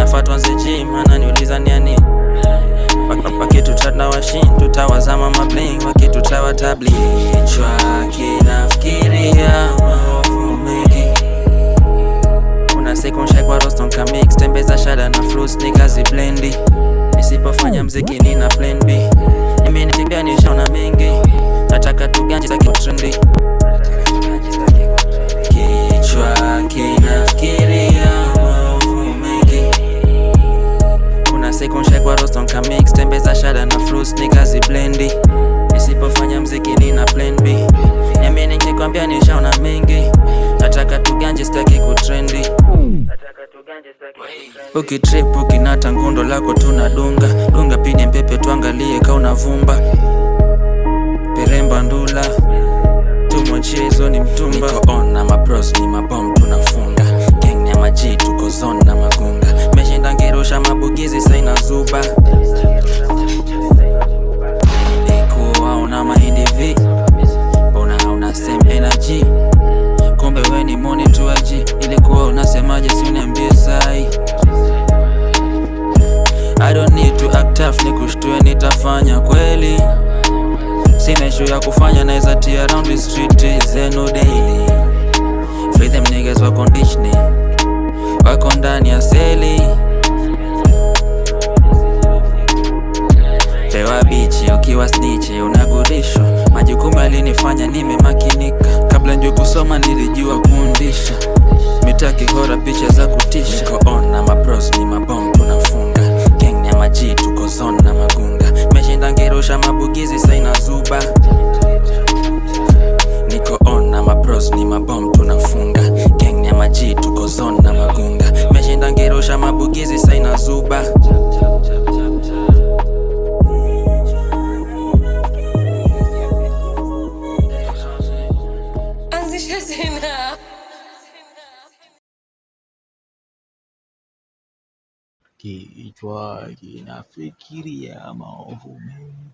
nafaa tuanze gym, ananiuliza nini. Wakituchat na washin, tutawazama mabling, wakitutawa tabli. Kichwa kinafikiria maovu mengi. Kuna siku nshakwa Roston Kamix, tembeza shada na fruits nikazi blendi. Nisipofanya mziki nina plan B. Nimenitibia nishaona mengi, nataka tuganje za kitrendi. Kichwa kinafikiria maovu mengi. Kuna siku nshakwa Roston Kamix, tembeza shada na fruits nikazi blendi. Nisipofanya mziki nina plan B. Niamini nikikwambia nishaona mengi, nataka tuganje sitaki kutrendi. Ukitrip ukinata ngundo lako tunadunga. Dunga pini mpepe tuangalie ka unavumba. Peremba ndula tumwachezo ni mtumba. Niko on na mabros ni mabom tunafunga. Gang ya maji tuko zone na magunga. Meshinda ngirusha mabugizi saina zuba. Ilikuwa una mahindi vi, bona hauna same energy. Kumbe we ni money to aji. Ilikuwa unasemaje si uniambie sai. I don't need to act tough, nikushtue nitafanya kweli. Sina issue ya kufanya naeza tea around the street zeno daily. Free them niggas wako conditioning, wako ndani ya seli. Pewa bichi ukiwa snitch unagurishwa. Majukumu yalinifanya nimemakinika. Kabla njue kusoma nilijua kuundisha. Mitaki hora picha za kutisha. Niko on na mabros ni mabom tunafunga. Gang ya maji tuko zone na magunga. Meshinda ngirusha mabugizi saina zuba. Niko on na mabros ni mabom tunafunga. Gang ya maji tuko zone na magunga. Meshinda ngirusha mabugizi saina zuba. Anzisha tena. Kichwa kinafikiria maovu mengi.